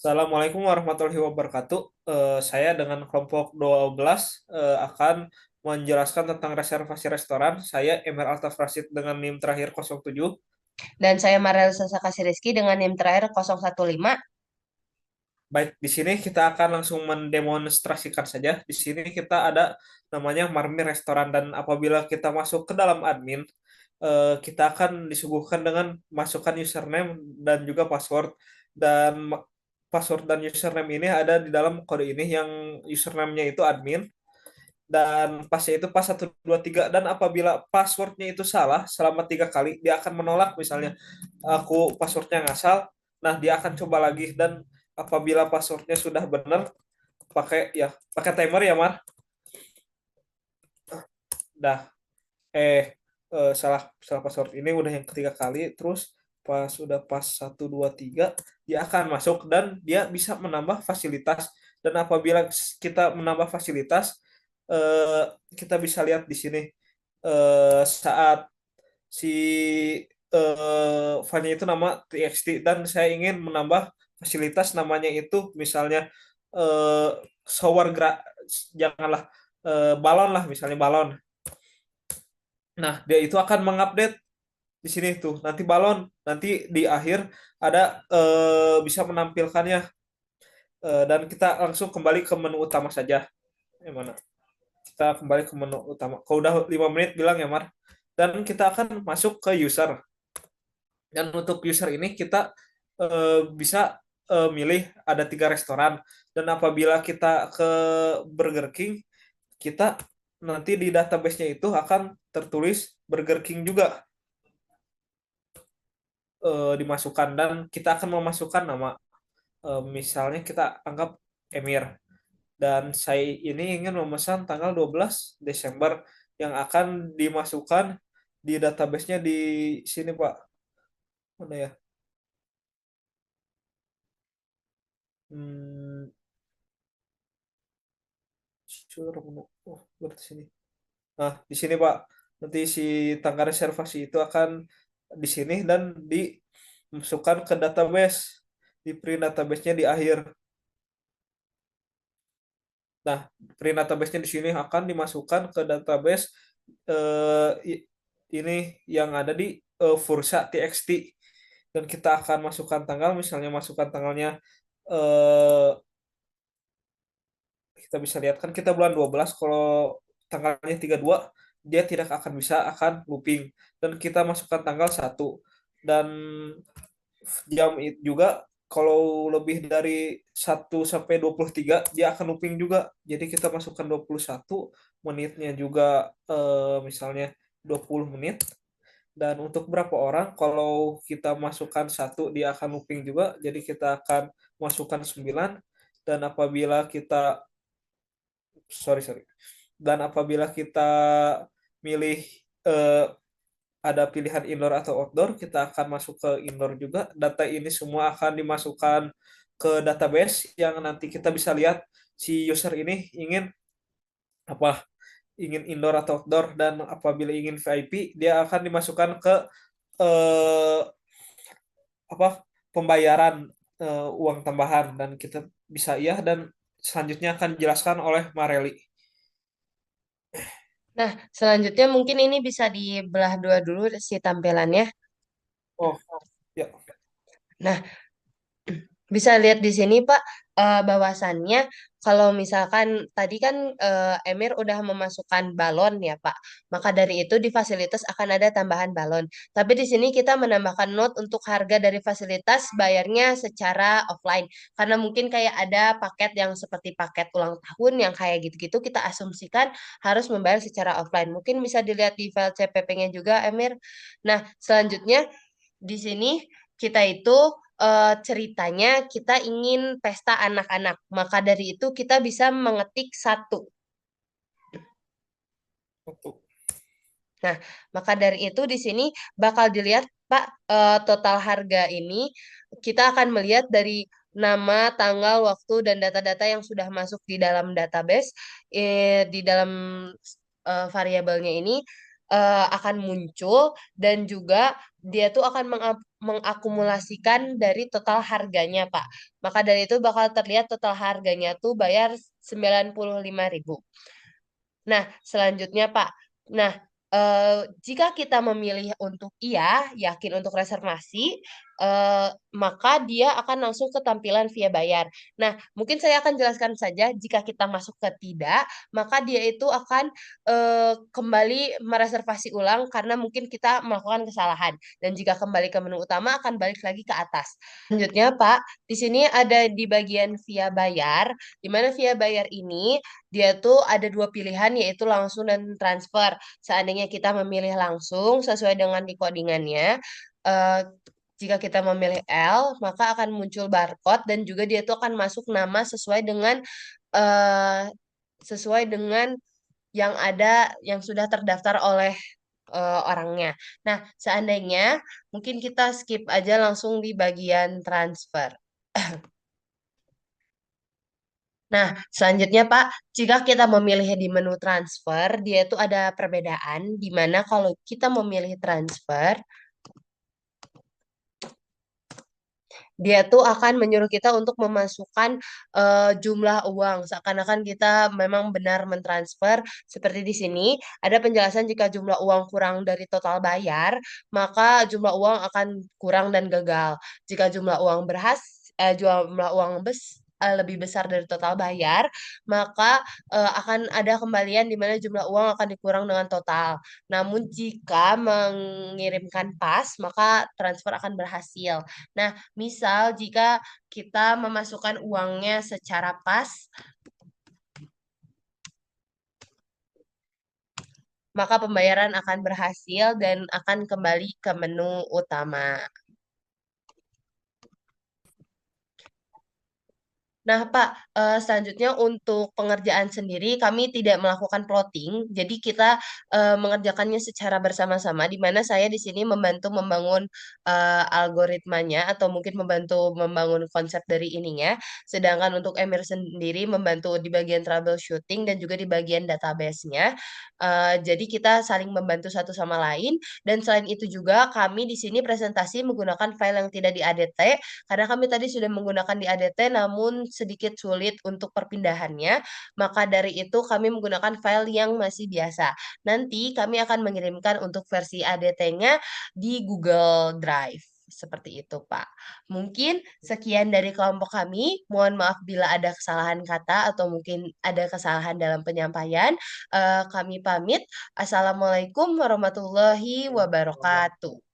Assalamualaikum warahmatullahi wabarakatuh. Saya dengan kelompok 12 akan menjelaskan tentang reservasi restoran. Saya Emir Altaf Rashid dengan NIM terakhir 07. Dan saya Marelisa Sakasi Rizky dengan NIM terakhir 015. Baik, di sini kita akan langsung mendemonstrasikan saja. Di sini kita ada namanya Marmi Restoran dan apabila kita masuk ke dalam admin, kita akan disuguhkan dengan masukkan username dan juga password dan password dan username ini ada di dalam kode ini yang username-nya itu admin dan pasnya itu pas 123 dan apabila passwordnya itu salah selama 3 kali dia akan menolak misalnya aku passwordnya ngasal. Nah, dia akan coba lagi dan apabila passwordnya sudah benar pakai timer ya Mar. Dah salah salah password ini udah yang ketiga kali terus pas udah pas 123 dia akan masuk dan dia bisa menambah fasilitas dan apabila kita menambah fasilitas eh, kita bisa lihat di sini saat si filenya itu nama txt dan saya ingin menambah fasilitas namanya itu misalnya eh, shower janganlah balon lah misalnya balon. Nah, dia itu akan mengupdate di sini tuh. Nanti balon, nanti di akhir ada bisa menampilkannya. Dan kita langsung kembali ke menu utama saja. Yang mana? Kita kembali ke menu utama. Kalau udah 5 menit bilang ya, Mar. Dan kita akan masuk ke user. Dan untuk user ini kita bisa milih ada 3 restoran. Dan apabila kita ke Burger King, kita nanti di database-nya itu akan tertulis Burger King juga dimasukkan dan kita akan memasukkan nama. Misalnya kita anggap Emir dan saya ini ingin memesan tanggal 12 Desember yang akan dimasukkan di database-nya di sini Pak. Mana ya? Hmm, oh, berarti sini. Nah, di sini Pak. Nanti si tanggal reservasi itu akan di sini dan dimasukkan ke database. Di print database-nya di akhir. Nah, print database-nya di sini akan dimasukkan ke database ini yang ada di Fursa TXT dan kita akan masukkan tanggal, misalnya masukkan tanggalnya eh, kita bisa lihat kan kita bulan 12 kalau tanggalnya 32 dia tidak akan bisa akan looping dan kita masukkan tanggal 1 dan jam itu juga kalau lebih dari 1 sampai 23 dia akan looping juga. Jadi kita masukkan 21 menitnya juga misalnya 20 menit. Dan untuk berapa orang kalau kita masukkan 1 dia akan looping juga. Jadi kita akan masukkan 9 dan apabila kita sorry sorry dan apabila kita milih eh, ada pilihan indoor atau outdoor, kita akan masuk ke indoor juga. Data ini semua akan dimasukkan ke database yang nanti kita bisa lihat si user ini ingin apa, ingin indoor atau outdoor dan apabila ingin VIP dia akan dimasukkan ke eh, apa pembayaran uang tambahan dan kita bisa iya dan selanjutnya akan dijelaskan oleh Mareli. Nah, selanjutnya mungkin ini bisa dibelah dua dulu si tampilannya. Oh ya, Nah, bisa lihat di sini Pak, bahwasannya kalau misalkan tadi kan Emir udah memasukkan balon ya Pak, maka dari itu di fasilitas akan ada tambahan balon. Tapi di sini kita menambahkan note untuk harga dari fasilitas bayarnya secara offline. Karena mungkin kayak ada paket yang seperti paket ulang tahun yang kayak gitu-gitu kita asumsikan harus membayar secara offline. Mungkin bisa dilihat di file CPP-nya juga Emir. Nah, selanjutnya di sini kita itu ceritanya kita ingin pesta anak-anak. Maka dari itu kita bisa mengetik satu. untuk Nah, maka dari itu di sini bakal dilihat Pak, total harga ini kita akan melihat dari nama, tanggal, waktu, dan data-data yang sudah masuk di dalam database, di dalam variabelnya ini akan muncul dan juga dia tuh akan mengakumulasikan dari total harganya, Pak. Maka dari itu bakal terlihat total harganya tuh bayar 95.000. Nah, selanjutnya Pak. Nah, jika kita memilih untuk iya, yakin untuk reservasi, maka dia akan langsung ke tampilan via bayar. Nah, mungkin saya akan jelaskan saja jika kita masuk ke tidak, maka dia itu akan kembali mereservasi ulang karena mungkin kita melakukan kesalahan. Dan jika kembali ke menu utama akan balik lagi ke atas. Selanjutnya, Pak, di sini ada di bagian via bayar, di mana via bayar ini dia tuh ada dua pilihan yaitu langsung dan transfer. Seandainya kita memilih langsung sesuai dengan decodingannya, eh, jika kita memilih L, maka akan muncul barcode dan juga dia tuh akan masuk nama eh, sesuai dengan yang ada yang sudah terdaftar oleh orangnya. Nah, seandainya mungkin kita skip aja langsung di bagian transfer. Nah, selanjutnya Pak, jika kita memilih di menu transfer, dia itu ada perbedaan di mana kalau kita memilih transfer, dia tuh akan menyuruh kita untuk memasukkan jumlah uang. Seakan-akan kita memang benar mentransfer. Seperti di sini, ada penjelasan jika jumlah uang kurang dari total bayar, maka jumlah uang akan kurang dan gagal. Jika jumlah uang lebih besar dari total bayar, maka akan ada kembalian di mana jumlah uang akan dikurang dengan total. Namun jika mengirimkan pas, maka transfer akan berhasil. Nah, misal jika kita memasukkan uangnya secara pas, maka pembayaran akan berhasil dan akan kembali ke menu utama. Nah, Pak, selanjutnya untuk pengerjaan sendiri kami tidak melakukan plotting, jadi kita mengerjakannya secara bersama-sama, di mana saya di sini membantu membangun algoritmanya atau mungkin membantu membangun konsep dari ininya, sedangkan untuk Emir sendiri membantu di bagian troubleshooting dan juga di bagian database-nya. Jadi kita saling membantu satu sama lain, dan selain itu juga kami di sini presentasi menggunakan file yang tidak di ADT, karena kami tadi sudah menggunakan di ADT namun sedikit sulit untuk perpindahannya, maka dari itu kami menggunakan file yang masih biasa. Nanti kami akan mengirimkan untuk versi ADT-nya di Google Drive. Seperti itu, Pak. Mungkin sekian dari kelompok kami. Mohon maaf bila ada kesalahan kata atau mungkin ada kesalahan dalam penyampaian. Kami pamit. Assalamualaikum warahmatullahi wabarakatuh.